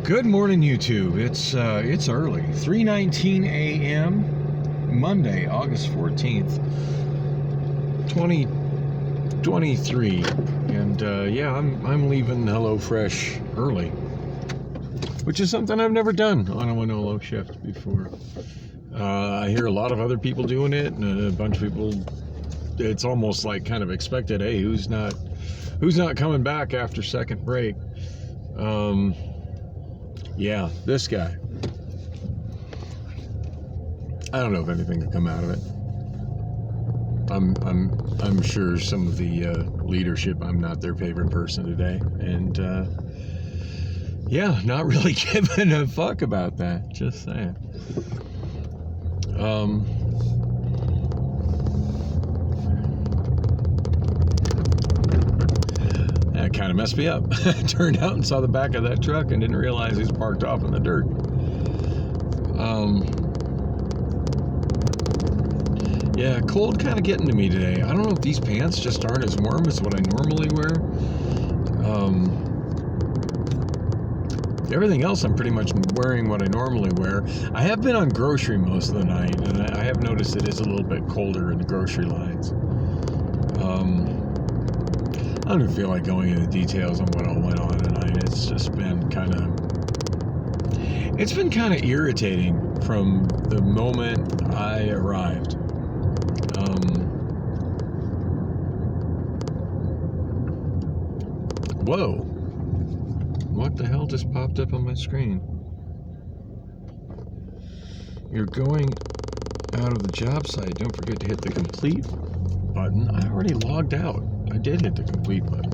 Good morning, YouTube. It's early, 3:19 a.m. Monday, August 14th, 2023, and yeah, I'm leaving HelloFresh early, which is something I've never done on a Wonolo shift before. I hear a lot of other people doing it, and a bunch of people. It's almost like kind of expected. Hey, who's not coming back after second break? Yeah, this guy. I don't know if anything can come out of it. I'm sure some of the leadership, I'm not their favorite person today, and yeah, not really giving a fuck about that. Just saying. That kind of messed me up. I turned out and saw the back of that truck and didn't realize he's parked off in the dirt. Yeah, cold kind of getting to me today. I don't know if these pants just aren't as warm as what I normally wear. Everything else I'm pretty much wearing what I normally wear. I have been on grocery most of the night, and I have noticed it is a little bit colder in the grocery lines. I don't even feel like going into details on what all went on tonight. It's just been kind of irritating from the moment I arrived. Whoa. What the hell just popped up on my screen? You're going out of the job site. Don't forget to hit the complete button. I already logged out. I did hit the complete button.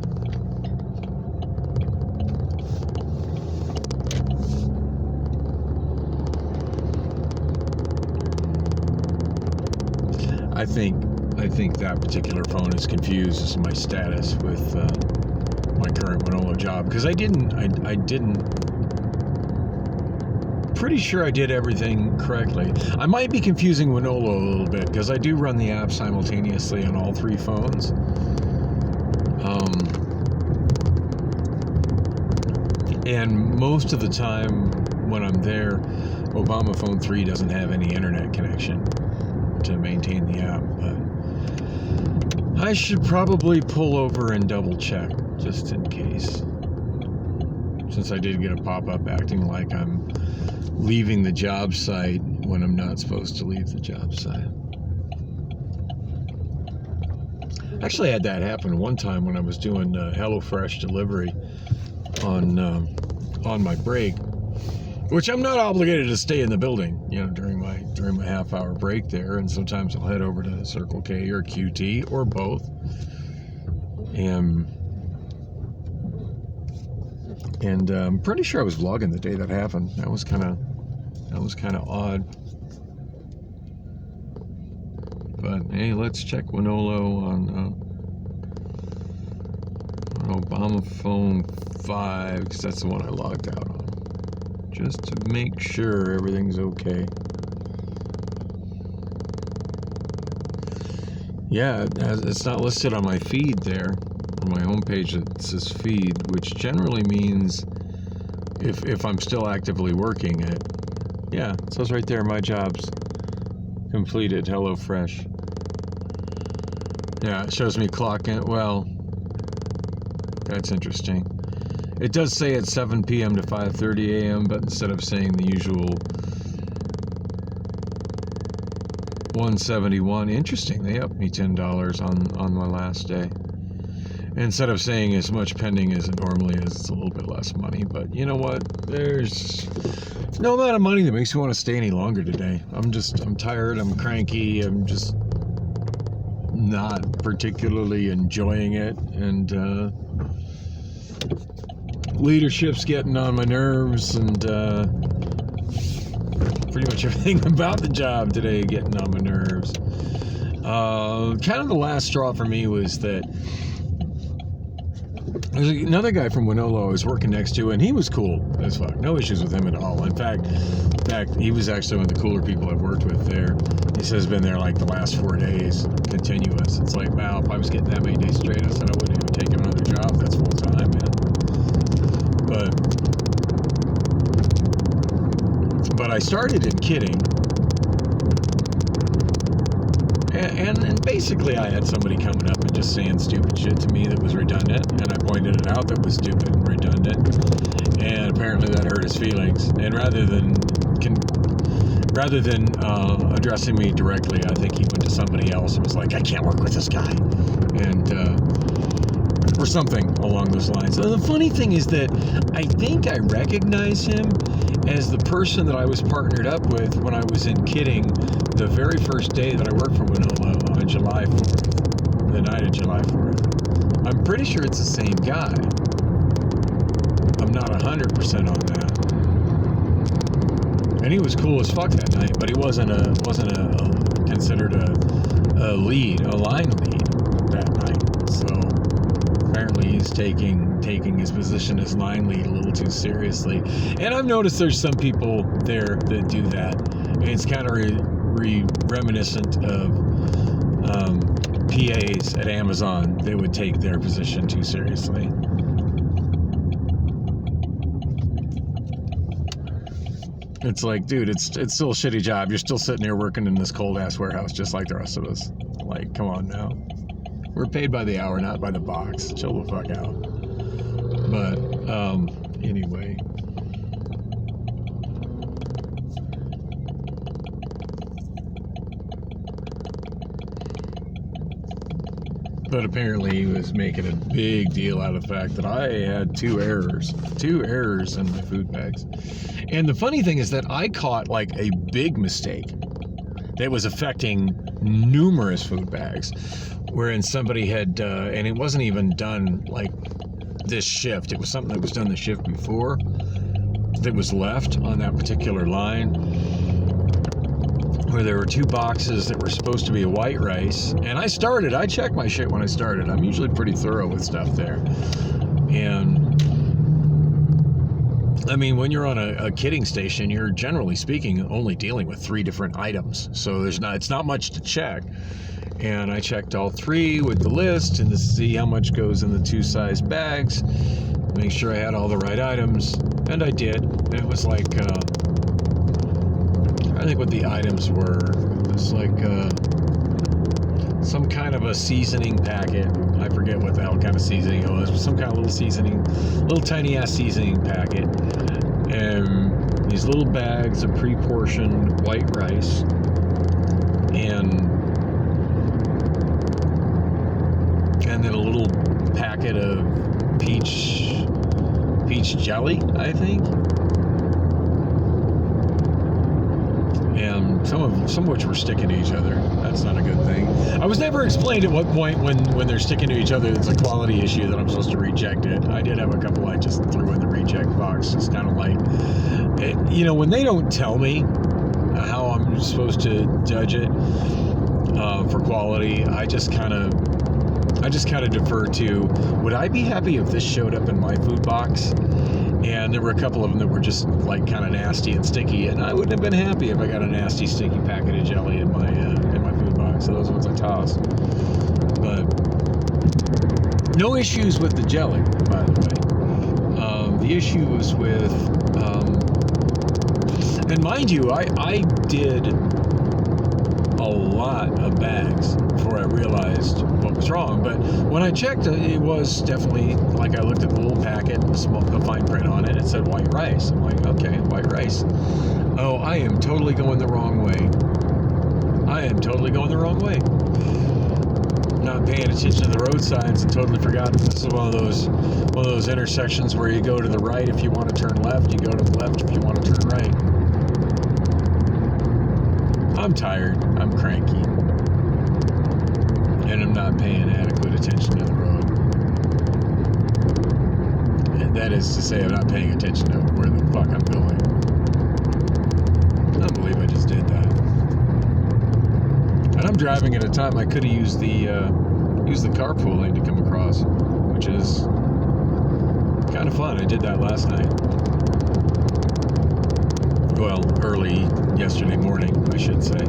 I think that particular phone is confused as to my status with my current Wonolo job, because I didn't. Pretty sure I did everything correctly. I might be confusing Wonolo a little bit because I do run the app simultaneously on all three phones. And most of the time when I'm there, Obamaphone 3 doesn't have any internet connection to maintain the app, but I should probably pull over and double check just in case, since I did get a pop-up acting like I'm leaving the job site when I'm not supposed to leave the job site. Actually, I had that happen one time when I was doing HelloFresh delivery on my break, which I'm not obligated to stay in the building, during my half-hour break there, and sometimes I'll head over to Circle K or QT or both, and I'm pretty sure I was vlogging the day that happened. That was kind of odd. But hey, let's check Wonolo on Obamaphone 5, because that's the one I logged out on, just to make sure everything's okay. Yeah, it's not listed on my feed there, on my homepage. It says feed, which generally means if I'm still actively working it. Yeah, it says right there, my job's completed, HelloFresh. Yeah, it shows me clock in. Well, that's interesting. It does say it's 7 p.m. to 5:30 a.m., but instead of saying the usual 171, interesting, they upped me $10 on my last day. Instead of saying as much pending as it normally is, it's a little bit less money. But you know what? There's no amount of money that makes me want to stay any longer today. I'm tired, I'm cranky, I'm just not particularly enjoying it, and leadership's getting on my nerves, and pretty much everything about the job today getting on my nerves. Kind of the last straw for me was that there's another guy from Wonolo I was working next to, and he was cool as fuck. No issues with him at all. In fact, he was actually one of the cooler people I've worked with there. He says been there like the last 4 days, continuous. It's like, wow, if I was getting that many days straight, I said I wouldn't even take another job. That's full time, man. But I started in kidding. And basically I had somebody coming up and just saying stupid shit to me that was redundant, and I pointed it out that was stupid and redundant, and apparently that hurt his feelings. And rather than addressing me directly, I think he went to somebody else and was like, I can't work with this guy, and or something along those lines. So the funny thing is that I think I recognize him as the person that I was partnered up with when I was in Kidding the very first day that I worked for Wonolo on July 4th, the night of July 4th. I'm pretty sure it's the same guy. I'm not 100% on that. And he was cool as fuck that night, but he wasn't considered a line lead that night. So apparently he's taking his position as line lead a little too seriously. And I've noticed there's some people there that do that. And it's kind of reminiscent of PAs at Amazon. They would take their position too seriously. It's like, dude, it's still a shitty job. You're still sitting here working in this cold ass warehouse just like the rest of us. Like, come on now. We're paid by the hour, not by the box. Chill the fuck out. But anyway. But apparently he was making a big deal out of the fact that I had two errors in my food bags. And the funny thing is that I caught like a big mistake that was affecting numerous food bags, wherein somebody had, and it wasn't even done like this shift. It was something that was done the shift before that was left on that particular line, where there were two boxes that were supposed to be a white rice. And I checked my shit when I started. I'm usually pretty thorough with stuff there. And I mean, when you're on a kidding station, you're generally speaking only dealing with 3 different items. So it's not much to check. And I checked all 3 with the list and to see how much goes in the 2 size bags, make sure I had all the right items. And I did. And it was like, I think what the items were, it was like some kind of a seasoning packet. I forget what the hell kind of seasoning it was. Some kind of little tiny ass seasoning packet. And these little bags of pre-portioned white rice. And then a little packet of peach jelly, I think. And some of which were sticking to each other. That's not a good thing. I was never explained at what point when they're sticking to each other, it's a quality issue that I'm supposed to reject it. I did have a couple I just threw in the reject box. It's kind of like, when they don't tell me how I'm supposed to judge it for quality, I just kind of defer to, would I be happy if this showed up in my food box? And there were a couple of them that were just like kind of nasty and sticky, and I wouldn't have been happy if I got a nasty, sticky packet of jelly in my food box. So those ones I tossed. But no issues with the jelly, by the way. The issue was with, and mind you, I did a lot of bags before I realized what was wrong. But when I checked, it was definitely, like, I looked at the little packet, the fine print on it, it said white rice. I'm like, okay, white rice. Oh, I am totally going the wrong way. Not paying attention to the road signs and totally forgot this is one of those intersections where you go to the right if you want to turn left, you go to the left if you want to turn right. I'm tired, I'm cranky, and I'm not paying adequate attention to the road. And that is to say, I'm not paying attention to where the fuck I'm going. I don't believe I just did that. And I'm driving at a time I could have used the carpooling to come across, which is kind of fun. I did that last night. Well, early yesterday morning, I should say.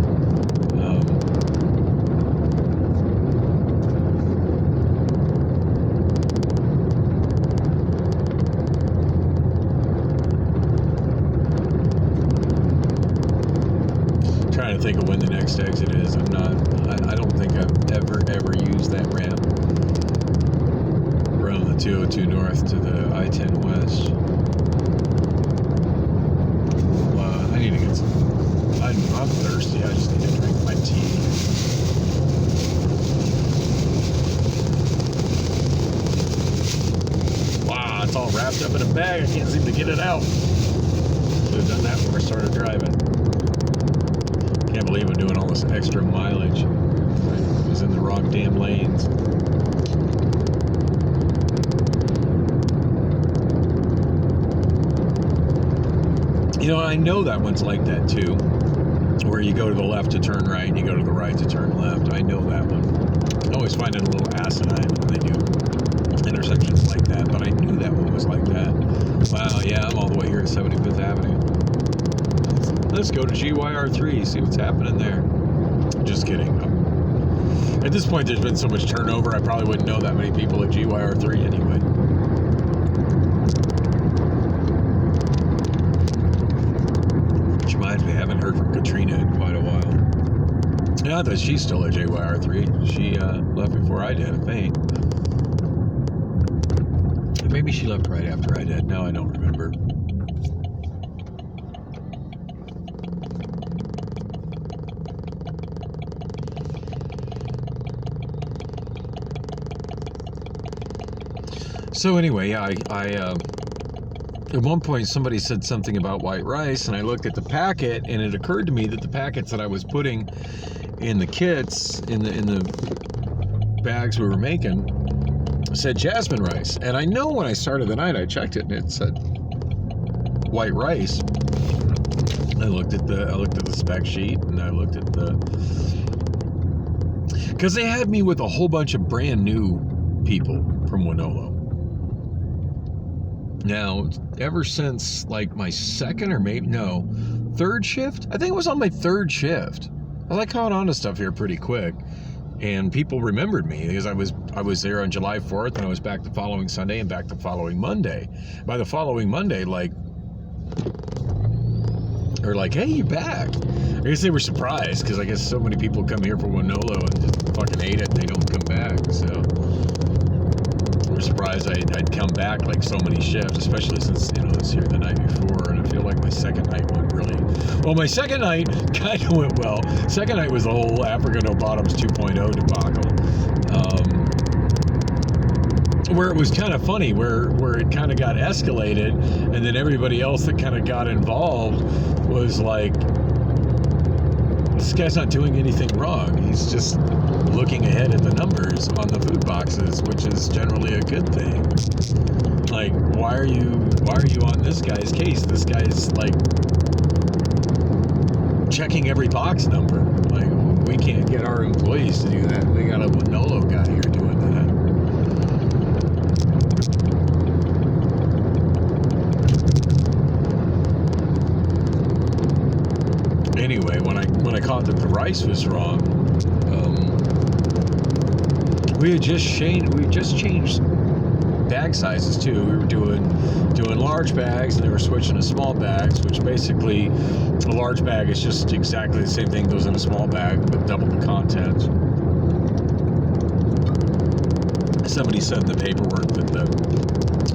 to think of when the next exit is. I don't think I've ever used that ramp from the 202 north to the I-10 west. I need to get some. I'm thirsty. I just need to drink my tea. Wow, it's all wrapped up in a bag. I can't seem to get it out. Should have done that before I started driving. Can't believe I'm doing all this extra mileage. I was in the wrong damn lanes. You know, I know that one's like that too, where you go to the left to turn right, and you go to the right to turn left. I know that one. I always find it a little asinine when they do intersections like that, but I knew that one was like that. Wow, yeah, I'm all the way here at 75th Avenue. Let's go to GYR3, see what's happening there. Just kidding. At this point, there's been so much turnover, I probably wouldn't know that many people at GYR3 anyway. Which reminds me, I haven't heard from Katrina in quite a while. Not that she's still at JYR3. She left before I did, I think. Maybe she left right after I did. Now I don't remember. So anyway, I at one point somebody said something about white rice, and I looked at the packet, and it occurred to me that the packets that I was putting in the kits, in the bags we were making, said jasmine rice. And I know when I started the night, I checked it, and it said white rice. I looked at the spec sheet, and I looked at because they had me with a whole bunch of brand new people from Wonolo. Now, ever since like my third shift? I think it was on my third shift. I caught on to stuff here pretty quick, and people remembered me because I was there on July 4th, and I was back the following Sunday and back the following Monday. By the following Monday, they're like, hey, you're back. I guess they were surprised because I guess so many people come here for Wonolo and just fucking hate it and they don't come back, so surprised I'd come back like so many shifts, especially since I was here the night before, and I feel like my second night went my second night kind of went well. Second night was the whole Africa No Bottoms 2.0 debacle, where it was kind of funny, where it kind of got escalated, and then everybody else that kind of got involved was like, this guy's not doing anything wrong. He's just looking ahead at the numbers on the food boxes, which is generally a good thing. Like, why are you on this guy's case? This guy's like checking every box number. Like, we can't get our employees to do that. We got a Wonolo guy here doing that. Anyway, when I caught that the rice was wrong, we just changed bag sizes too. We were doing large bags, and they were switching to small bags, which basically a large bag is just exactly the same thing goes in a small bag, but double the contents. Somebody said in the paperwork that the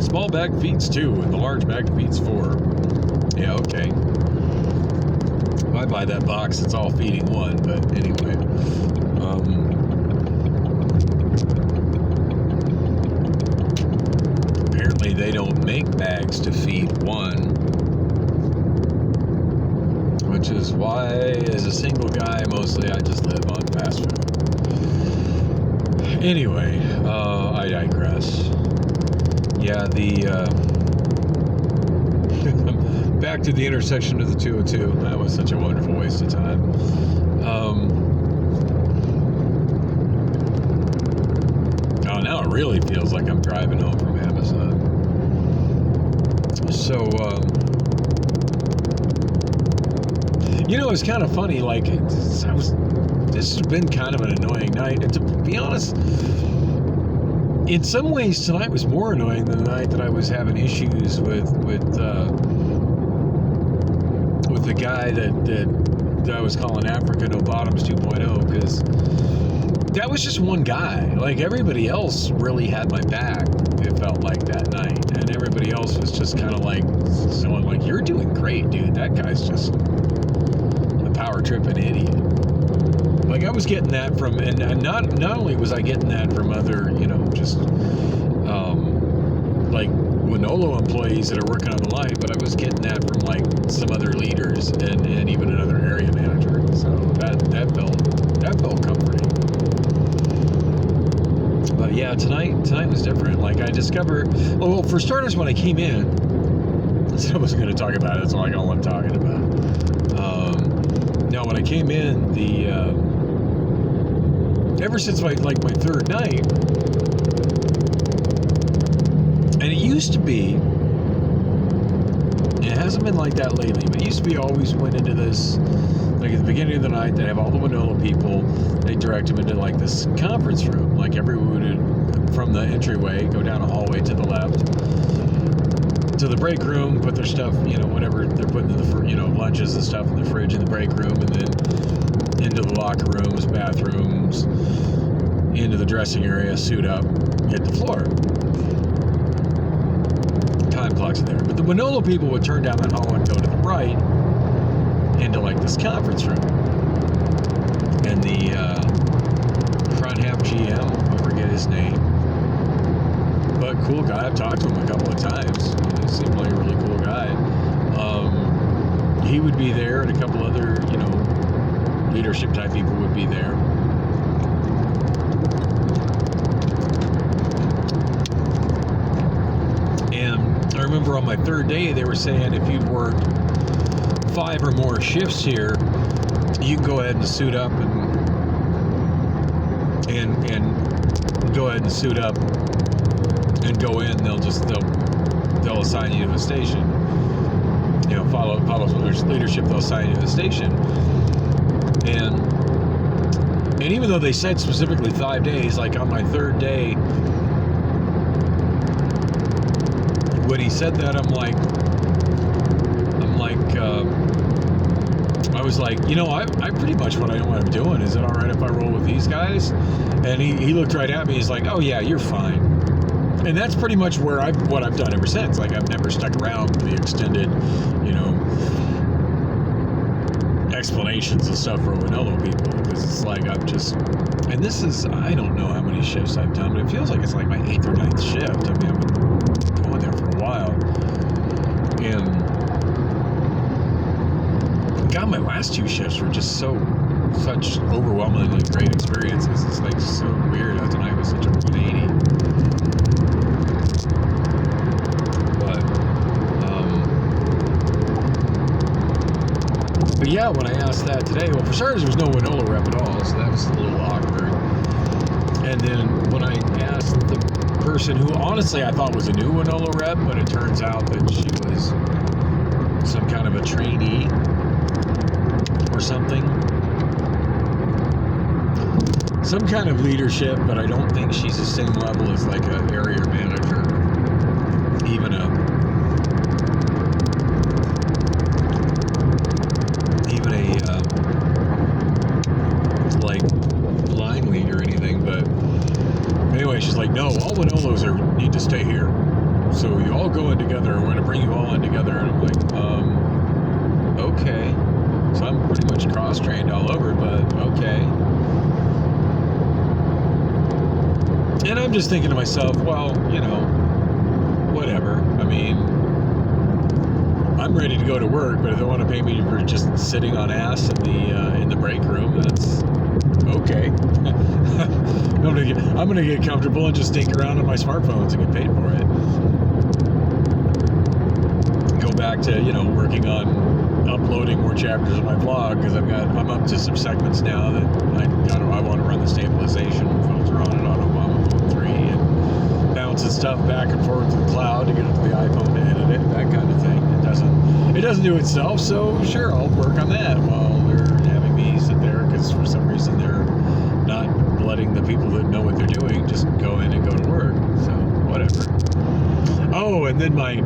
small bag feeds 2 and the large bag feeds 4. Yeah, okay. If I buy that box, it's all feeding 1, but anyway. Apparently they don't make bags to feed 1, which is why, as a single guy, mostly I just live on fast food. Anyway, I digress. Yeah, back to the intersection of the 202. That was such a wonderful waste of time. Now it really feels like I'm driving home from Amazon. So, it's kind of funny. Like, this has been kind of an annoying night. And to be honest, in some ways, tonight was more annoying than the night that I was having issues with the guy that I was calling Africa No Bottoms 2.0, because that was just one guy. Like, everybody else really had my back, it felt like, that night. And everybody else was just kind of like, someone like, you're doing great, dude. That guy's just a power tripping idiot. Like, I was getting that from, and not only was I getting that from other, just, like, Wonolo employees that are working on the line, but I was getting that from, like, some other leaders and even another area manager. So that felt comforting. But yeah, tonight was different. Like, I discovered, well, for starters, when I came in, that's what I wasn't going to talk about. That's all I'm talking about. Now, when I came in, ever since my third night, and it used to be, it hasn't been like that lately, but it used to be always went into this, like at the beginning of the night, they have all the Wonolo people, they direct them into like this conference room, like everyone would, from the entryway, go down a hallway to the left, to the break room, put their stuff, whatever they're putting in the, lunches and stuff in the fridge in the break room, and then into the locker rooms, bathrooms, into the dressing area, suit up, hit the floor. Time clocks are there. But the Wonolo people would turn down that hall and go to the right into like this conference room. And the front half GM, I forget his name, but cool guy. I've talked to him a couple of times. He seemed like a really cool guy. He would be there, and a couple other, leadership type people would be there. And I remember on my third day, they were saying if you'd worked 5 or more shifts here, you can go ahead and suit up and go ahead and suit up and go in. They'll assign you to a station. Follow leadership. They'll assign you to the station. And even though they said specifically 5 days, like on my third day, when he said that, I was like, I pretty much what I know what I'm doing. Is it all right if I roll with these guys? And he looked right at me. He's like, oh yeah, you're fine. And that's pretty much what I've done ever since. Like, I've never stuck around for the extended, explanations and stuff for Wonolo people, because it's like I don't know how many shifts I've done, but it feels like it's like my 8th or 9th shift. I mean, I've been going there for a while. And God, my last 2 shifts were just such overwhelmingly great experiences. It's like so weird how tonight was such a 180. But yeah, when I asked that today, well, for starters, there was no Wonolo rep at all, so that was a little awkward. And then when I asked the person who honestly I thought was a new Wonolo rep, but it turns out that she was some kind of a trainee or something. Some kind of leadership, but I don't think she's the same level as like an area manager, even a like line lead or anything. But anyway, she's like, no, all Wonolos need to stay here, so you all go in together, we're going to bring you all in together. And I'm like, okay. So I'm pretty much cross-trained all over, but okay. And I'm just thinking to myself, well, whatever. I mean, I'm ready to go to work, but if they want to pay me for just sitting on ass in the break room, that's okay. I'm gonna get comfortable and just dink around on my smartphones and get paid for it. Go back to working on uploading more chapters of my blog, because I'm up to some segments now that I want to run the stabilization filter on it on Obamaphone 3 and bouncing stuff back and forth to the cloud to get it to the iPhone to edit it, that kind of thing. It doesn't do itself, so sure, I'll work on that while they're having me sit there, because for some reason they're not letting the people that know what they're doing just go in and go to work. So whatever. Oh, and then my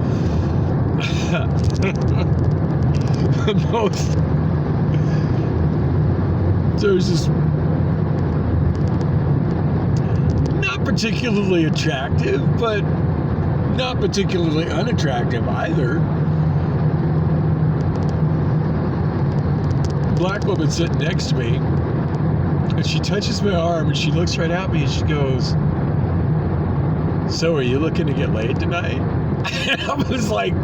So it was just not particularly attractive, but not particularly unattractive either. Black woman sitting next to me, and she touches my arm, and she looks right at me, and she goes, "So are you looking to get laid tonight?" And I was like,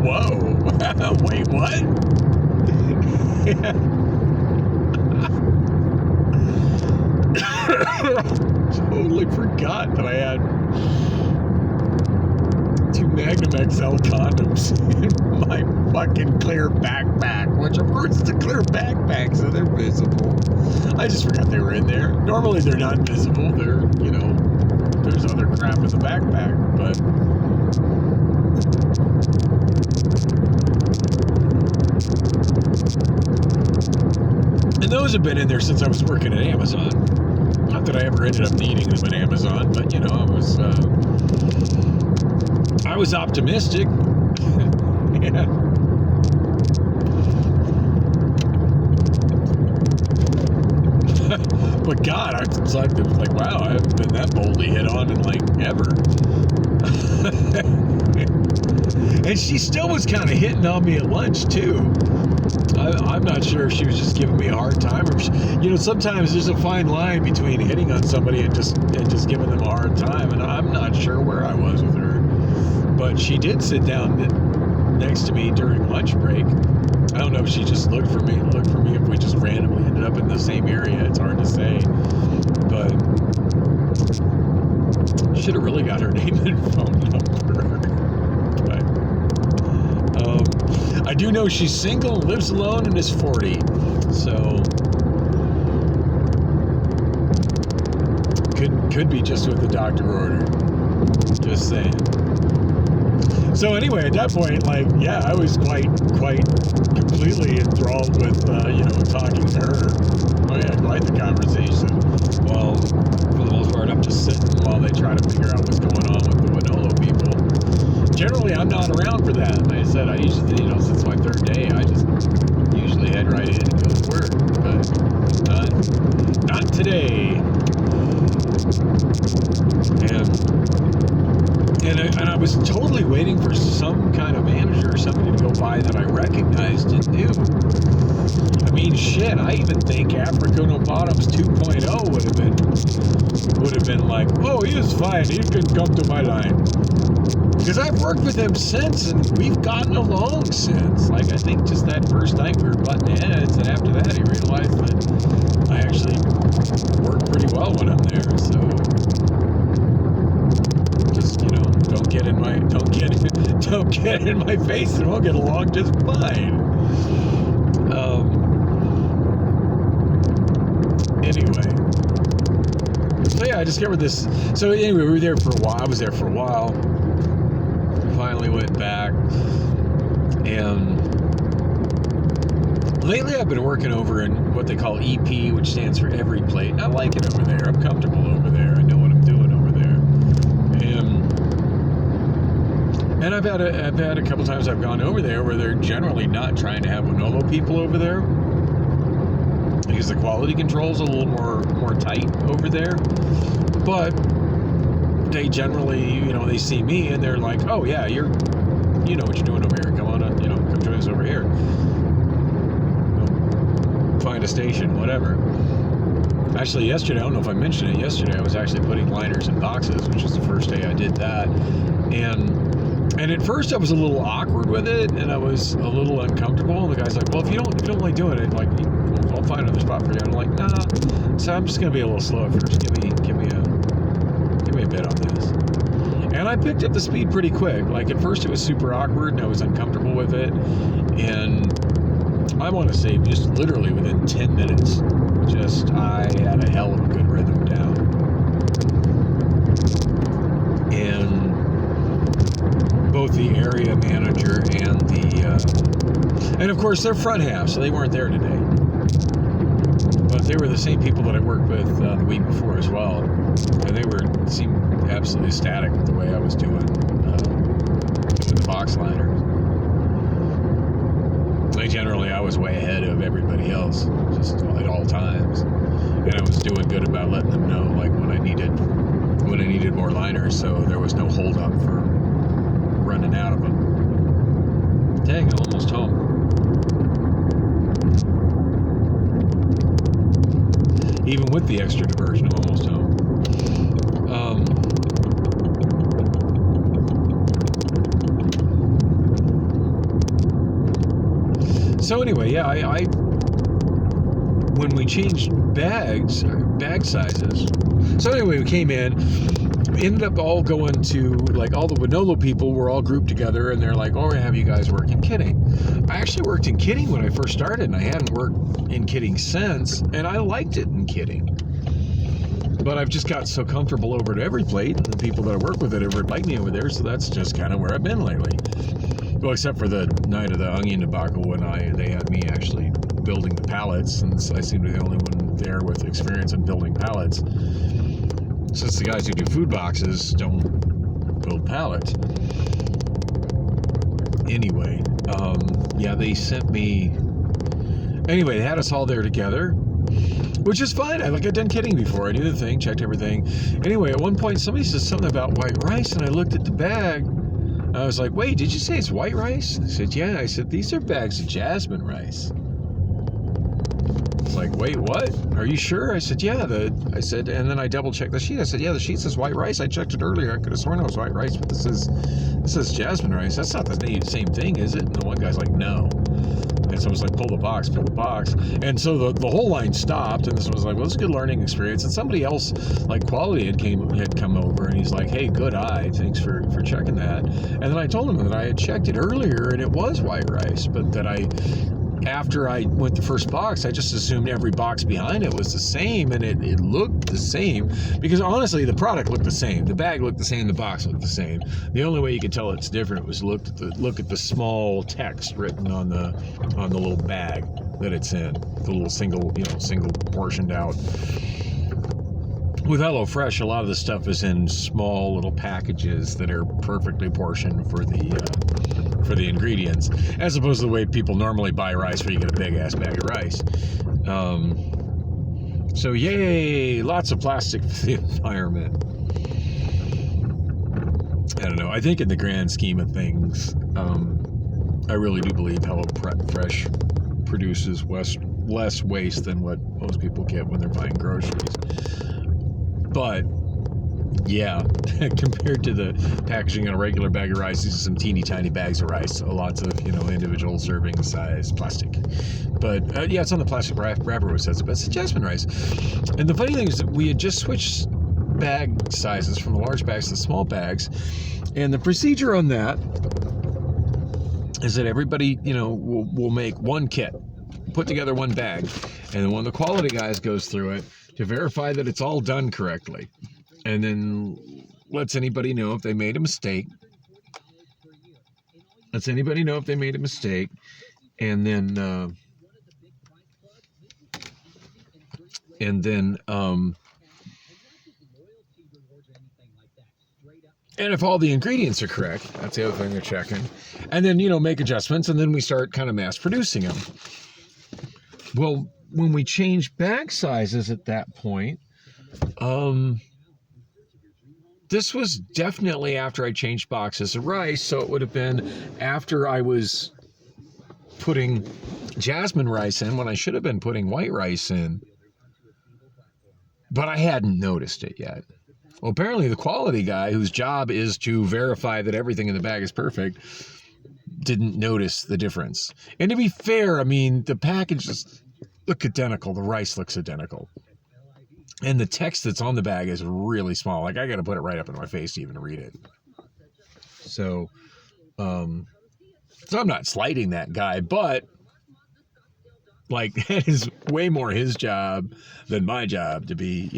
whoa, wait, what? Totally forgot that I had 2 Magnum XL condoms in my fucking clear backpack, which of course is a clear backpack, so they're visible. I just forgot they were in there. Normally they're not visible. They're, there's other crap in the backpack, but and those have been in there since I was working at Amazon. Not that I ever ended up needing them at Amazon, but I was optimistic. Yeah. But God, I was like, wow, I haven't been that boldly hit on in ever. And she still was kind of hitting on me at lunch too. I'm not sure if she was just giving me a hard time, or sometimes there's a fine line between hitting on somebody and just giving them a hard time, and I'm not sure where I was with her. But she did sit down next to me during lunch break. I don't know if she just looked for me, if we just randomly ended up in the same area. It's hard to say, but should have really got her name and phone number. But I do know she's single, lives alone, and is 40. So could be just what the doctor ordered. Just saying. So anyway, at that point, I was quite completely enthralled with, talking to her. Oh yeah, quite the conversation. Well, for the most part, I'm just sitting while they try to figure out what's going on with the Wonolo people. Generally, I'm not around for that. Like I said, I usually, since my 3rd day, I just usually head right in and go to work. But not today. And I was totally waiting for some kind of manager or somebody to go by that I recognized and knew. I mean, shit, I even think Africa No Bottoms 2.0 would have been like, oh, he is fine, he can come to my line. Because I've worked with him since, and we've gotten along since. I think just that first night we were butting heads, and after that he realized that I actually work pretty well when I'm there, so just, don't get in my face, and we'll get along just fine. Anyway, so yeah, I discovered this. So anyway, we were there for a while. I was there for a while. Finally went back, and lately I've been working over in what they call EP, which stands for every plate. And I like it over there. I'm comfortable over there. I know what I'm doing over there. And I've had a couple times I've gone over there where they're generally not trying to have Wonolo people over there, because the quality control is a little more tight over there. But they generally, they see me and they're like, oh yeah, you know what you're doing over here. Come on up, come join us over here. Find a station, whatever. Actually, yesterday, I don't know if I mentioned it, yesterday I was actually putting liners in boxes, which is the first day I did that. And at first I was a little awkward with it, and I was a little uncomfortable. And the guy's like, well, if you don't like doing it, I'll find another spot for you. And I'm like, nah. So I'm just gonna be a little slow at first. Give me a bit on this. And I picked up the speed pretty quick. At first it was super awkward, and I was uncomfortable with it. And I want to say just literally within 10 minutes, I had a hell of a good rhythm down. And both the area manager and of course they're front half, so they weren't there today. But they were the same people that I worked with the week before as well, and they seemed absolutely ecstatic with the way I was doing the box liner. generally I was way ahead of everybody else, just at all times, and I was doing good about letting them know like when I needed more liners, so there was no hold up for running out of them. Dang, I'm almost home. Even with the extra diversion, I'm almost home. So anyway, yeah, I when we changed bag sizes. So anyway, we came in, ended up all going to, like, all the Wonolo people were all grouped together, and they're like, oh, we're gonna have you guys work in kitting. I actually worked in kitting when I first started, and I hadn't worked in kitting since, and I liked it in kitting. But I've just got so comfortable over at Every Plate, and the people that I work with at Every like me over there, so that's just kind of where I've been lately. Well, except for the night of the onion debacle when they had me actually building the pallets, since I seem to be the only one there with experience in building pallets, since the guys who do food boxes don't build pallets. Anyway, yeah, they sent me. Anyway, they had us all there together, which is fine. I'd done kitting before. I knew the thing, checked everything. Anyway, at one point, somebody said something about white rice, and I looked at the bag. I was like, wait, did you say it's white rice? I said, yeah. I said, these are bags of jasmine rice. It's like, wait, what? Are you sure? I said, yeah. I said, and then I double checked the sheet. I said, yeah, the sheet says white rice. I checked it earlier. I could have sworn it was white rice, but this is jasmine rice. That's not the same thing, is it? And the one guy's like, no. And so I was like, pull the box. And so the whole line stopped, and this was like, well, it's a good learning experience. And somebody else, like quality, had come over, and he's like, hey, good eye. Thanks for checking that. And then I told him that I had checked it earlier, and it was white rice, but that after I went the first box, I just assumed every box behind it was the same, and it looked the same, because honestly, the product looked the same. The bag looked the same, the box looked the same. The only way you could tell it's different was look at the small text written on the little bag that it's in, the little single portioned out. With HelloFresh, a lot of the stuff is in small little packages that are perfectly portioned for the ingredients, as opposed to the way people normally buy rice, where you get a big ass bag of rice. So yay, lots of plastic for the environment. I don't know. I think in the grand scheme of things, I really do believe HelloFresh produces less waste than what most people get when they're buying groceries. But yeah, compared to the packaging on a regular bag of rice, these are some teeny tiny bags of rice, lots of individual serving size plastic. But yeah, it's on the plastic wrapper where it says it, but it's jasmine rice. And the funny thing is that we had just switched bag sizes from the large bags to the small bags, and the procedure on that is that everybody will make one kit, put together one bag, and then one of the quality guys goes through it to verify that it's all done correctly, and then lets anybody know if they made a mistake. And if all the ingredients are correct, that's the other thing they're checking. And then, make adjustments, and then we start kind of mass producing them. Well, when we changed bag sizes at that point, this was definitely after I changed boxes of rice, so it would have been after I was putting jasmine rice in when I should have been putting white rice in. But I hadn't noticed it yet. Well, apparently the quality guy, whose job is to verify that everything in the bag is perfect, didn't notice the difference. And to be fair, I mean, the packages look identical. The rice looks identical. And the text that's on the bag is really small. Like, I got to put it right up in my face to even read it. So I'm not slighting that guy, but like, that is way more his job than my job to be,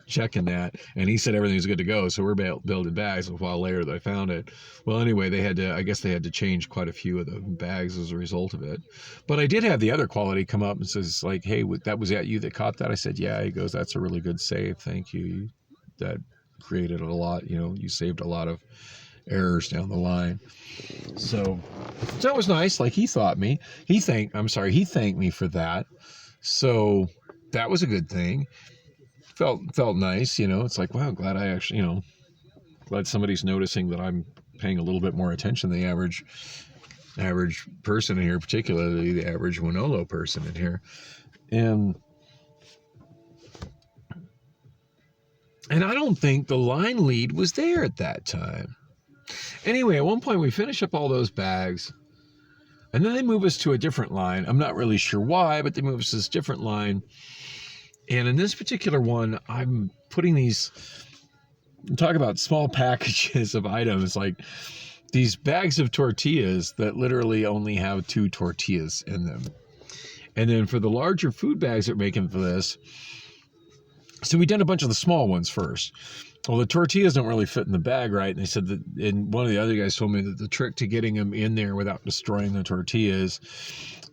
checking that. And he said everything was good to go. So we're building bags. A while later that I found it. Well, anyway, I guess they had to change quite a few of the bags as a result of it. But I did have the other quality come up and says like, hey, that was you that caught that? I said, yeah. He goes, that's a really good save. Thank you. That created a lot, you saved a lot of errors down the line. So So that was nice. Like he thanked me for that. So that was a good thing. Felt nice, It's like, wow, glad I actually, glad somebody's noticing that I'm paying a little bit more attention than the average person in here, particularly the average Wonolo person in here. And I don't think the line lead was there at that time. Anyway, at one point we finish up all those bags, and then they move us to a different line. I'm not really sure why, but they move us to this different line. And in this particular one, I'm putting these, talk about small packages of items, like these bags of tortillas that literally only have 2 tortillas in them. And then for the larger food bags that we're making for this, so we did a bunch of the small ones first. Well, the tortillas don't really fit in the bag right. And they said that, and one of the other guys told me that the trick to getting them in there without destroying the tortillas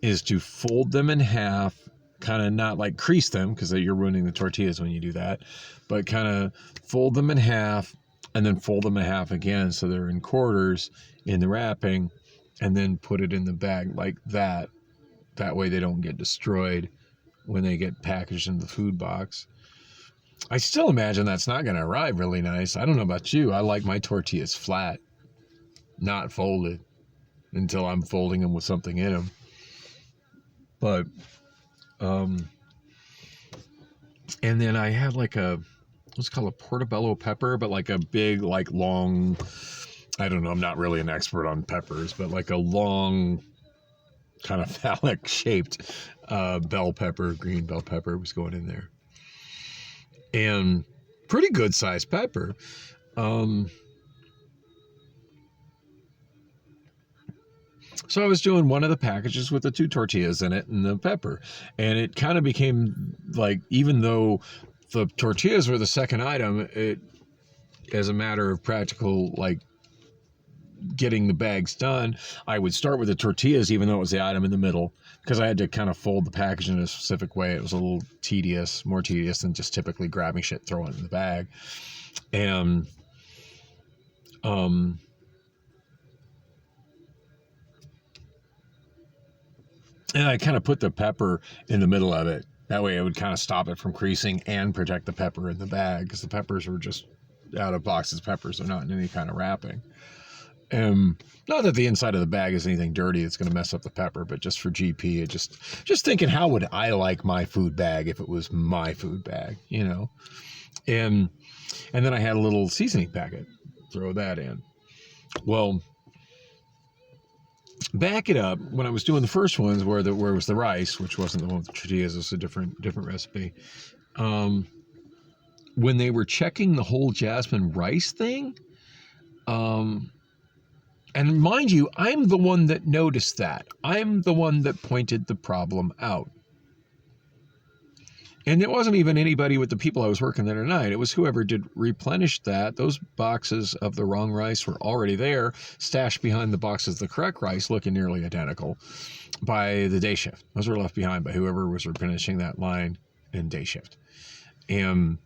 is to fold them in half, kind of not like crease them, because you're ruining the tortillas when you do that, but kind of fold them in half and then fold them in half again so they're in quarters in the wrapping, and then put it in the bag like that. That way they don't get destroyed when they get packaged in the food box. I still imagine that's not going to arrive really nice. I don't know about you. I like my tortillas flat, not folded, until I'm folding them with something in them. But, and then I had like what's called a portobello pepper, but like a big, like long, I don't know, I'm not really an expert on peppers, but like a long, kind of phallic shaped bell pepper, green bell pepper was going in there. And pretty good sized pepper. So I was doing one of the packages with the 2 tortillas in it and the pepper. And it kind of became like, even though the tortillas were the second item, it, as a matter of practical, like, getting the bags done, I would start with the tortillas, even though it was the item in the middle, because I had to kind of fold the package in a specific way. It was a little tedious, more tedious than just typically grabbing shit, throwing it in the bag. And I kind of put the pepper in the middle of it. That way it would kind of stop it from creasing and protect the pepper in the bag, because the peppers were just out of boxes peppers. They're not in any kind of wrapping. Not that the inside of the bag is anything dirty that's going to mess up the pepper, but just for GP, it just thinking, how would I like my food bag if it was my food bag, And then I had a little seasoning packet, throw that in. Well, back it up, when I was doing the first ones where it was the rice, which wasn't the one with the tortillas, it was a different recipe. When they were checking the whole jasmine rice thing, and mind you, I'm the one that noticed that. I'm the one that pointed the problem out. And it wasn't even anybody with the people I was working there tonight. It was whoever did replenish that. Those boxes of the wrong rice were already there, stashed behind the boxes of the correct rice, looking nearly identical, by the day shift. Those were left behind by whoever was replenishing that line in day shift. And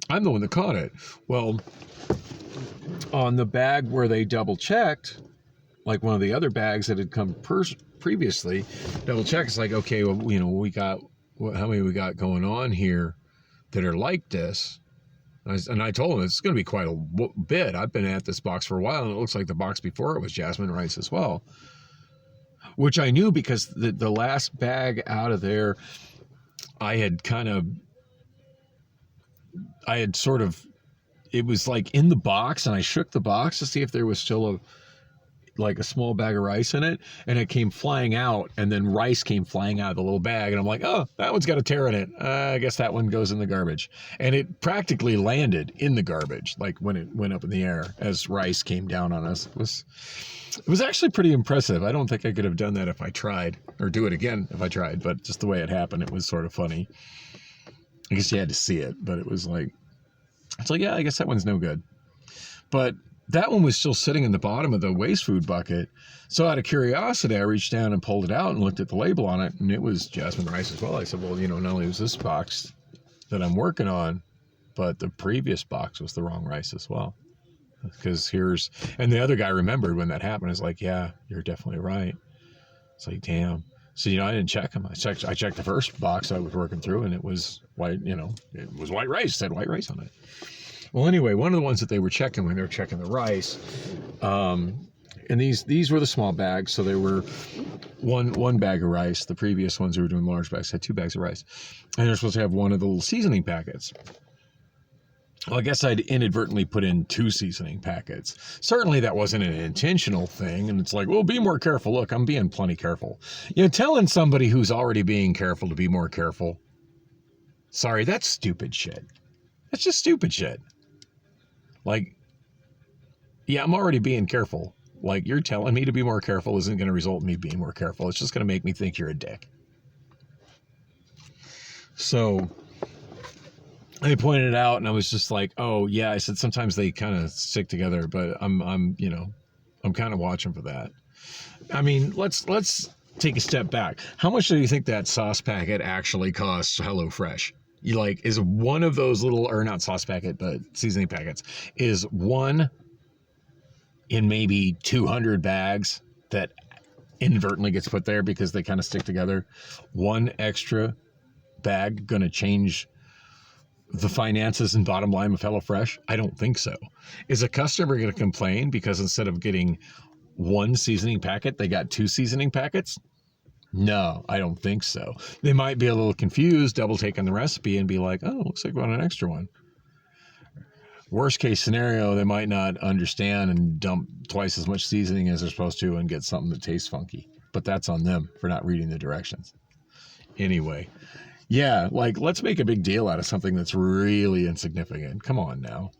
I'm the one that caught it. Well, on the bag where they double checked, like one of the other bags that had come previously, double check. It's like, okay, well, we got, how many we got going on here that are like this? And I told him it's going to be quite a bit. I've been at this box for a while, and it looks like the box before it was jasmine rice as well, which I knew because the last bag out of there, I had sort of, it was like in the box, and I shook the box to see if there was still a small bag of rice in it, and it came flying out, and then rice came flying out of the little bag, and I'm like, oh, that one's got a tear in it. I guess that one goes in the garbage. And it practically landed in the garbage, like when it went up in the air as rice came down on us. It was actually pretty impressive. I don't think I could have done that if I tried, or do it again if I tried, but just the way it happened, it was sort of funny. I guess you had to see it, but it's like, yeah, I guess that one's no good. But that one was still sitting in the bottom of the waste food bucket. So out of curiosity, I reached down and pulled it out and looked at the label on it, and it was jasmine rice as well. I said, well, not only was this box that I'm working on, but the previous box was the wrong rice as well. because and the other guy remembered when that happened. It's like, yeah, you're definitely right. It's like, damn. So, I didn't check them. I checked the first box I was working through, and it was white, it was white rice. It said white rice on it. Well, anyway, one of the ones that they were checking when they were checking the rice, and these were the small bags, so they were one bag of rice. The previous ones who were doing large bags had 2 bags of rice, and they're supposed to have one of the little seasoning packets. Well, I guess I'd inadvertently put in 2 seasoning packets. Certainly that wasn't an intentional thing, and it's like, well, be more careful. Look, I'm being plenty careful. Telling somebody who's already being careful to be more careful, sorry, that's stupid shit. That's just stupid shit. Like, yeah, I'm already being careful. Like, you're telling me to be more careful isn't going to result in me being more careful. It's just going to make me think you're a dick. So I pointed it out, and I was just like, oh, yeah. I said, sometimes they kind of stick together, but I'm kind of watching for that. I mean, let's take a step back. How much do you think that sauce packet actually costs HelloFresh? Is one of those little, or not sauce packet, but seasoning packets, is one in maybe 200 bags that inadvertently gets put there because they kind of stick together, one extra bag going to change the finances and bottom line of HelloFresh? I don't think so. Is a customer going to complain because instead of getting 1 seasoning packet, they got 2 seasoning packets? No, I don't think so. They might be a little confused, double taking the recipe and be like, oh, looks like we want an extra one. Worst case scenario, they might not understand and dump twice as much seasoning as they're supposed to and get something that tastes funky. But that's on them for not reading the directions. Anyway, yeah, let's make a big deal out of something that's really insignificant. Come on now.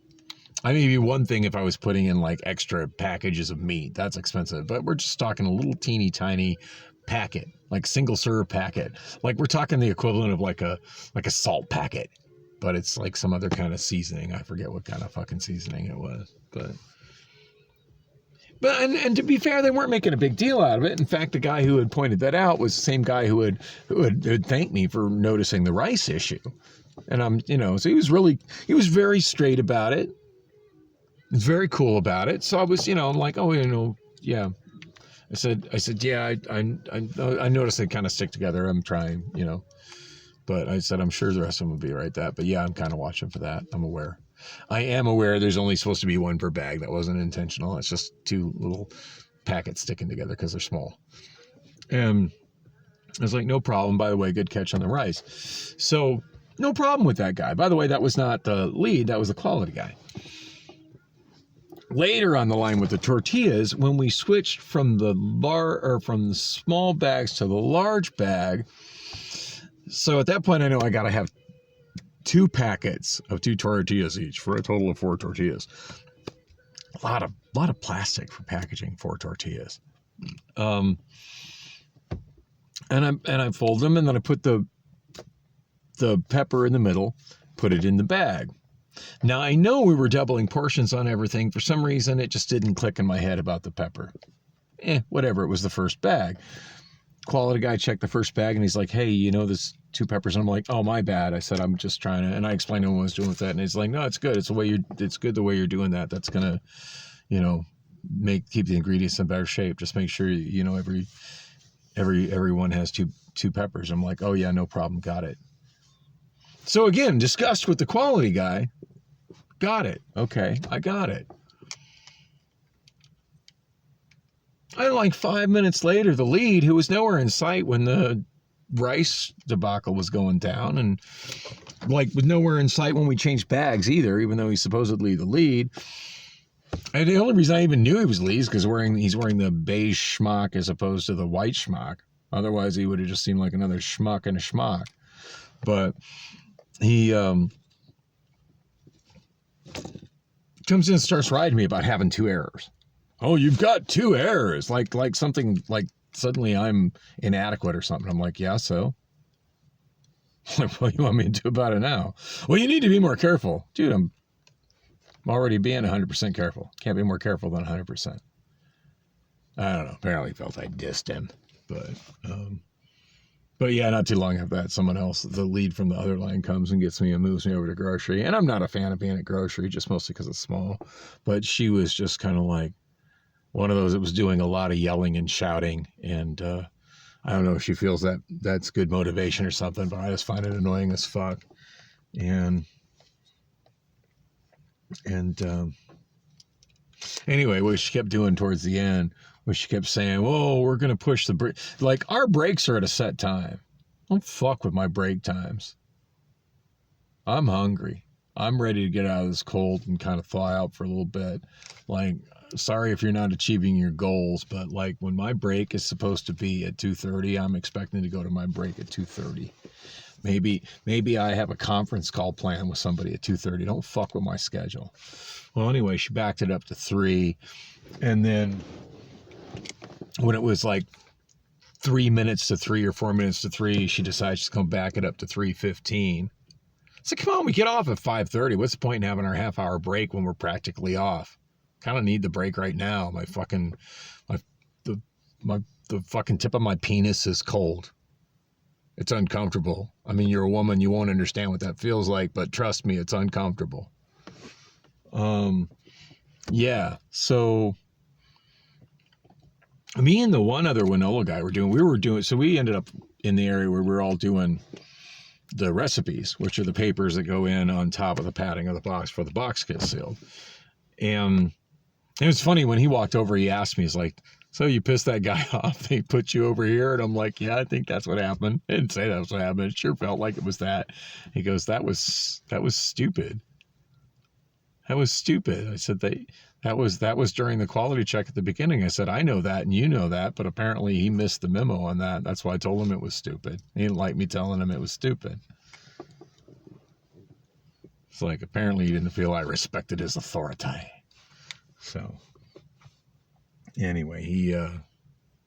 I mean, it'd be one thing if I was putting in extra packages of meat. That's expensive. But we're just talking a little teeny tiny packet, single serve packet. We're talking the equivalent of a salt packet. But it's some other kind of seasoning. I forget what kind of fucking seasoning it was. But and to be fair, they weren't making a big deal out of it. In fact, the guy who had pointed that out was the same guy who had thanked me for noticing the rice issue. And so he was very straight about it. He was very cool about it. So I was, I'm like, oh, yeah. I said, yeah, I noticed they kind of stick together. I'm trying, But I said, I'm sure the rest of them will be right that. But yeah, I'm kind of watching for that. I'm aware. I am aware there's only supposed to be 1 per bag. That wasn't intentional. It's just 2 little packets sticking together because they're small. And I was like, no problem. By the way, good catch on the rice. So no problem with that guy. By the way, that was not the lead. That was the quality guy. Later on the line with the tortillas, when we switched from the small bags to the large bag, so at that point, I know I got to have 2 packets of 2 tortillas each for a total of 4 tortillas. A lot of plastic for packaging 4 tortillas. And I fold them, and then I put the pepper in the middle, put it in the bag. Now I know we were doubling portions on everything. For some reason, it just didn't click in my head about the pepper. Whatever. It was the first bag. Quality guy checked the first bag, and he's like, hey, there's 2 peppers. And I'm like, oh, my bad. I said, I'm just trying to, and I explained to him what I was doing with that. And he's like, no, it's good. It's good the way you're doing that. That's going to, keep the ingredients in better shape. Just make sure, everyone has two peppers. I'm like, oh yeah, no problem. Got it. So again, discussed with the quality guy. Got it. Okay. I got it. And 5 minutes later, the lead, who was nowhere in sight when the rice debacle was going down, and was nowhere in sight when we changed bags either, even though he's supposedly the lead. And the only reason I even knew he was lead is because he's wearing the beige schmuck as opposed to the white schmuck. Otherwise, he would have just seemed like another schmuck and a schmuck. But he comes in and starts riding me about having 2 errors. Oh, you've got 2 errors. Like something, suddenly I'm inadequate or something. I'm like, yeah, so? What do you want me to do about it now? Well, you need to be more careful. Dude, I'm already being 100% careful. Can't be more careful than 100%. I don't know. Apparently felt I dissed him. But But yeah, not too long after that, someone else, the lead from the other line, comes and gets me and moves me over to grocery. And I'm not a fan of being at grocery, just mostly because it's small. But she was just kind of like one of those that was doing a lot of yelling and shouting. And I don't know if she feels that that's good motivation or something, but I just find it annoying as fuck. And anyway, what she kept doing towards the end was she kept saying, "Whoa, we're going to push the break." Like, our breaks are at a set time. Don't fuck with my break times. I'm hungry. I'm ready to get out of this cold and kind of thaw out for a little bit. Like, sorry if you're not achieving your goals, but like when my break is supposed to be at 2:30, I'm expecting to go to my break at 2:30. Maybe I have a conference call planned with somebody at 2:30. Don't fuck with my schedule. Well, anyway, she backed it up to 3. And then when it was like 3 minutes to 3 or 4 minutes to 3, she decides to come back it up to 3:15. So come on, we get off at 5:30. What's the point in having our half-hour break when we're practically off? Kind of need the break right now. The fucking tip of my penis is cold. It's uncomfortable. I mean, you're a woman, you won't understand what that feels like, but trust me, it's uncomfortable. Yeah. So me and the one other Wonolo guy so we ended up in the area where we're all doing the recipes, which are the papers that go in on top of the padding of the box for the box gets sealed. And it was funny when he walked over, he asked me, he's like, "So you pissed that guy off? He put you over here?" And I'm like, "Yeah, I think that's what happened." I didn't say that was what happened. It sure felt like it was that. He goes, that was stupid. That was stupid. I said, that was during the quality check at the beginning. I said, I know that and you know that, but apparently he missed the memo on that. That's why I told him it was stupid. He didn't like me telling him it was stupid. It's like, apparently he didn't feel I respected his authority. So anyway, he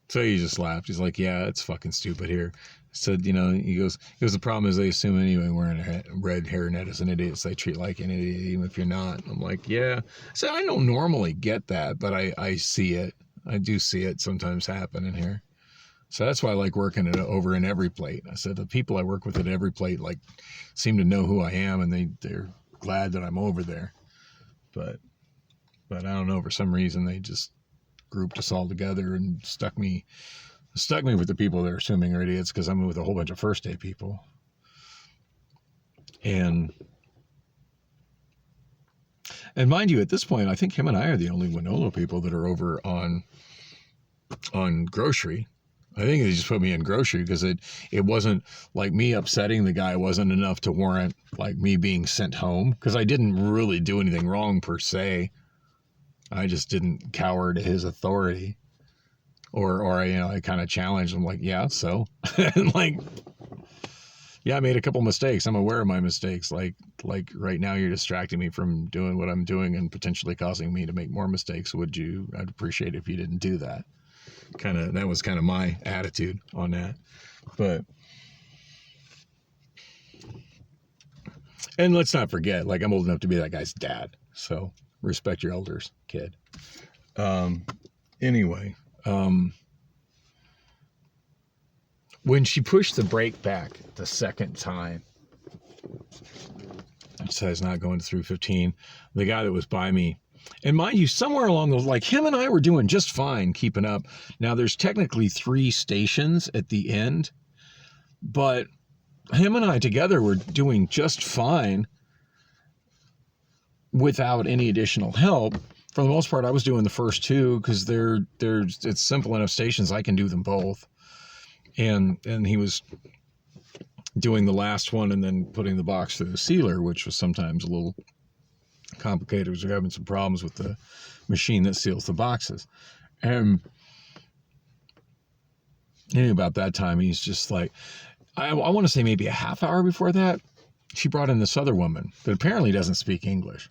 just laughed. He's like, "Yeah, it's fucking stupid here." I said, he goes, the problem is they assume anyone wearing a red hairnet is an idiot, so they treat like an idiot even if you're not. I'm like, yeah. So I don't normally get that, but I see it. I do see it sometimes happen in here. So that's why I like working it over in Every Plate. I said, the people I work with at Every Plate like seem to know who I am, and they're glad that I'm over there. But I don't know, for some reason they just grouped us all together and stuck me with the people they're assuming are idiots, because I'm with a whole bunch of first day people. And mind you, at this point, I think him and I are the only Wonolo people that are over on grocery. I think they just put me in grocery because it wasn't like me upsetting the guy wasn't enough to warrant like me being sent home, because I didn't really do anything wrong per se. I just didn't cower to his authority, or I kind of challenged him, like, yeah, so, and like, yeah, I made a couple mistakes. I'm aware of my mistakes. Like right now you're distracting me from doing what I'm doing and potentially causing me to make more mistakes. I'd appreciate it if you didn't do that. That was kind of my attitude on that. But, and let's not forget, like, I'm old enough to be that guy's dad. So respect your elders, kid. Anyway, when she pushed the brake back the second time, I decided not going to 3:15. The guy that was by me, and mind you, somewhere along those, like, him and I were doing just fine keeping up. Now there's technically 3 stations at the end, but him and I together were doing just fine without any additional help. For the most part, I was doing the first 2 because it's simple enough stations. I can do them both. And he was doing the last one and then putting the box through the sealer, which was sometimes a little complicated because we're having some problems with the machine that seals the boxes. And about that time, he's just like, I want to say maybe a half hour before that, she brought in this other woman that apparently doesn't speak English.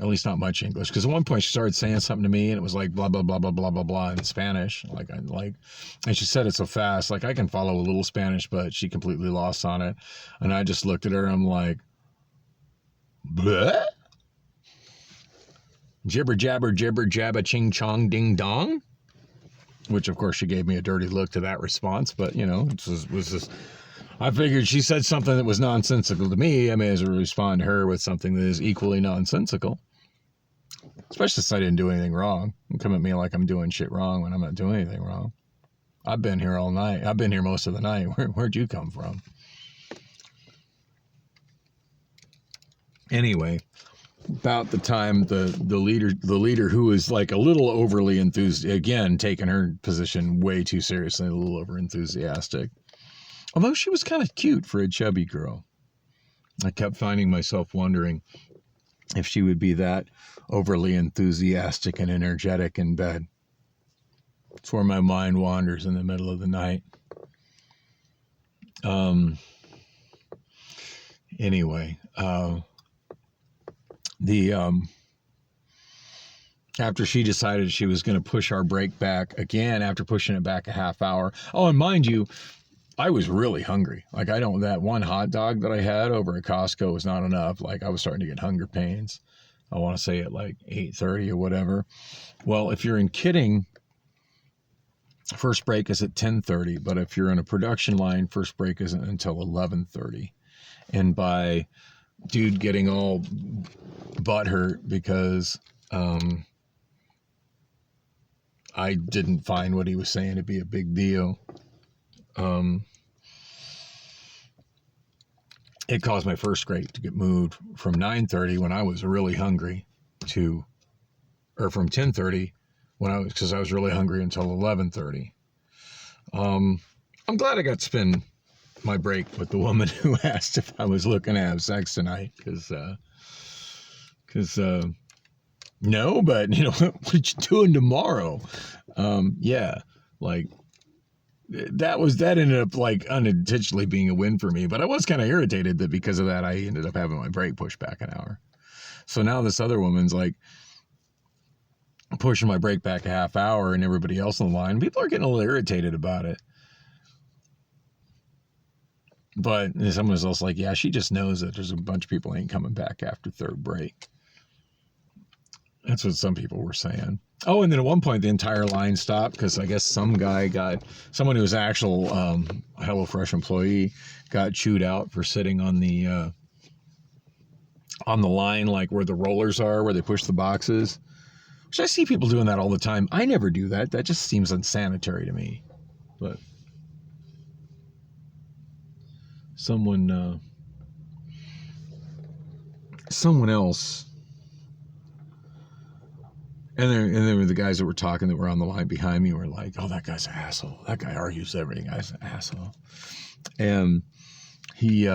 At least not much English, because at one point she started saying something to me and it was like blah blah blah blah blah blah blah in Spanish, and she said it so fast, like I can follow a little Spanish, but she completely lost on it. And I just looked at her and I'm like, bleh? Jibber jabber jibber jabba ching chong ding dong. which of course she gave me a dirty look to that response, but you know, it was just, I figured she said something that was nonsensical to me. I may as well respond to her with something that is equally nonsensical. Especially since I didn't do anything wrong. And come at me like I'm doing shit wrong when I'm not doing anything wrong. I've been here all night. I've been here most of the night. Where'd you come from? Anyway, about the time the leader who was like a little overly enthusiastic, again, taking her position way too seriously, a little over enthusiastic. Although she was kind of cute for a chubby girl. I kept finding myself wondering if she would be that overly enthusiastic and energetic in bed. It's where my mind wanders in the middle of the night. Anyway, after she decided she was going to push our break back again, after pushing it back a half hour. Oh, and mind you, I was really hungry. Like, that one hot dog that I had over at Costco was not enough. Like, I was starting to get hunger pains. I want to say at like 8:30 or whatever. Well, if you're in kitting, first break is at 10:30, but if you're in a production line, first break isn't until 11:30. And by dude getting all butthurt because I didn't find what he was saying to be a big deal, it caused my first break to get moved from 9:30 when I was really hungry from 10:30 because I was really hungry until 11:30. I'm glad I got to spend my break with the woman who asked if I was looking to have sex tonight, because no, but you know, what you doing tomorrow? Yeah, like that ended up like unintentionally being a win for me, but I was kind of irritated that because of that I ended up having my break pushed back an hour. So now this other woman's like pushing my break back a half hour, and everybody else in the line, people are getting a little irritated about it. But someone else like, yeah, she just knows that there's a bunch of people ain't coming back after third break. That's what some people were saying. Oh, and then at one point the entire line stopped because I guess someone who was an actual HelloFresh employee got chewed out for sitting on the line, like where the rollers are, where they push the boxes. Which I see people doing that all the time. I never do that. That just seems unsanitary to me. But someone else. And there were the guys that were talking that were on the line behind me were like, oh, that guy's an asshole. That guy argues everything. Guy's an asshole. And he,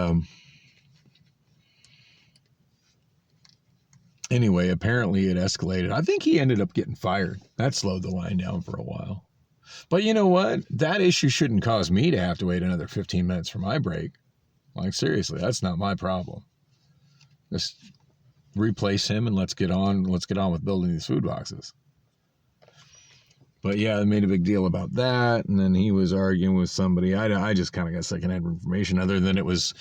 anyway, apparently it escalated. I think he ended up getting fired. That slowed the line down for a while. But you know what? That issue shouldn't cause me to have to wait another 15 minutes for my break. Like, seriously, that's not my problem. Just replace him and let's get on with building these food boxes. But yeah, I made a big deal about that, and then he was arguing with somebody. I just kind of got secondhand information, other than it was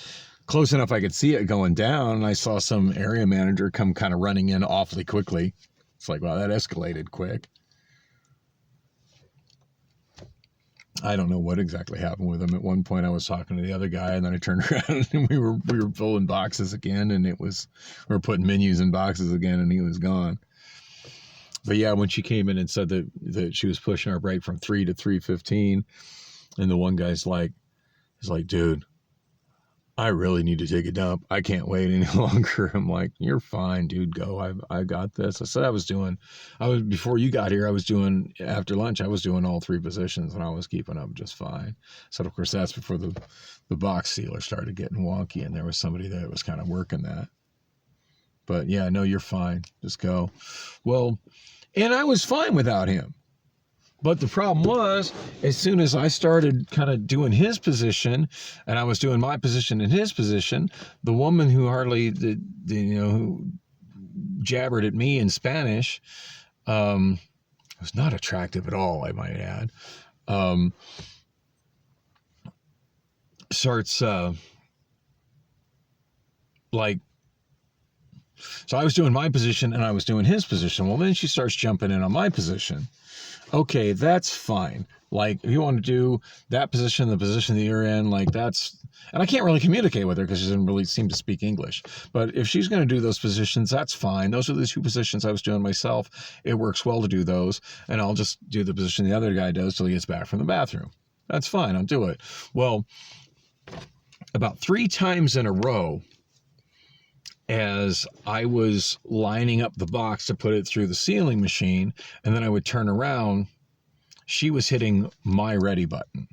close enough I could see it going down, and I saw some area manager come kind of running in awfully quickly. It's like, wow, that escalated quick. I don't know what exactly happened with him. At one point I was talking to the other guy, and then I turned around and we were filling boxes again, and we were putting menus in boxes again, and he was gone. But yeah, when she came in and said that she was pushing our break from 3 to 3:15, and the one guy's like, dude, I really need to take a dump. I can't wait any longer. I'm like, you're fine, dude. Go. I got this. I said before you got here, after lunch, I was doing all 3 positions, and I was keeping up just fine. So of course, that's before the box sealer started getting wonky, and there was somebody there that was kind of working that. But yeah, no, you're fine. Just go. Well, and I was fine without him. But the problem was, as soon as I started kind of doing his position, and I was doing my position in his position, the woman who who jabbered at me in Spanish, was not attractive at all, I might add. Starts so I was doing my position and I was doing his position. Well, then she starts jumping in on my position. okay, that's fine. Like, if you want to do that position, the position that you're in, like that's, and I can't really communicate with her because she doesn't really seem to speak English. But if she's going to do those positions, that's fine. Those are the two positions I was doing myself. It works well to do those. And I'll just do the position the other guy does till he gets back from the bathroom. That's fine. I'll do it. Well, about 3 times in a row, as I was lining up the box to put it through the sealing machine, and then I would turn around, she was hitting my ready button.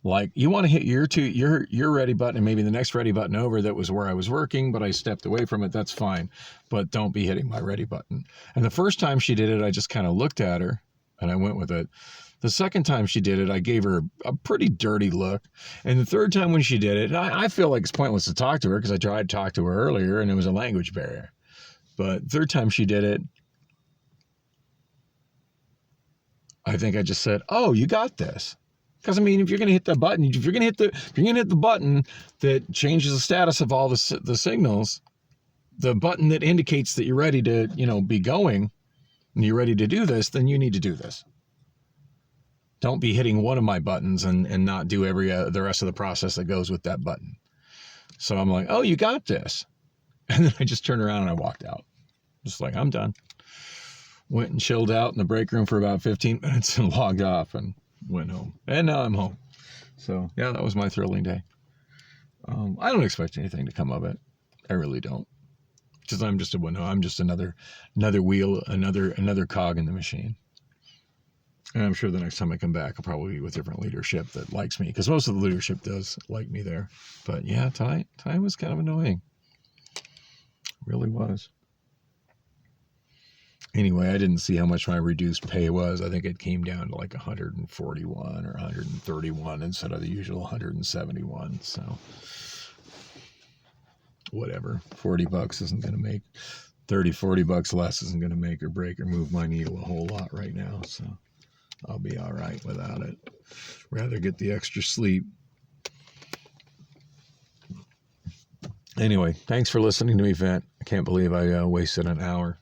Like, you want to hit your ready button and maybe the next ready button over, that was where I was working, but I stepped away from it, that's fine. But don't be hitting my ready button. And the first time she did it, I just kind of looked at her and I went with it. The second time she did it, I gave her a pretty dirty look. And the third time when she did it, I feel like it's pointless to talk to her because I tried to talk to her earlier and it was a language barrier. But third time she did it, I think I just said, "Oh, you got this." Because I mean, if you're going to hit the button, if you're going to hit the button that changes the status of all the signals, the button that indicates that you're ready to, be going, and you're ready to do this, then you need to do this. Don't be hitting one of my buttons and not do the rest of the process that goes with that button. So I'm like, "Oh, you got this," and then I just turned around and I walked out, just like, I'm done. Went and chilled out in the break room for about 15 minutes and logged off and went home. And now I'm home. So yeah, that was my thrilling day. I don't expect anything to come of it. I really don't. Because I'm just another wheel, another cog in the machine. And I'm sure the next time I come back, I'll probably be with different leadership that likes me, because most of the leadership does like me there. But yeah, tonight was kind of annoying. Really was. Anyway, I didn't see how much my reduced pay was. I think it came down to like 141 or 131 instead of the usual 171. So whatever, $40 isn't going to make, $40 less isn't going to make or break or move my needle a whole lot right now. So I'll be all right without it. Rather get the extra sleep. Anyway, thanks for listening to me vent. I can't believe I wasted an hour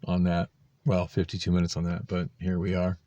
on that. Well, 52 minutes on that, but here we are.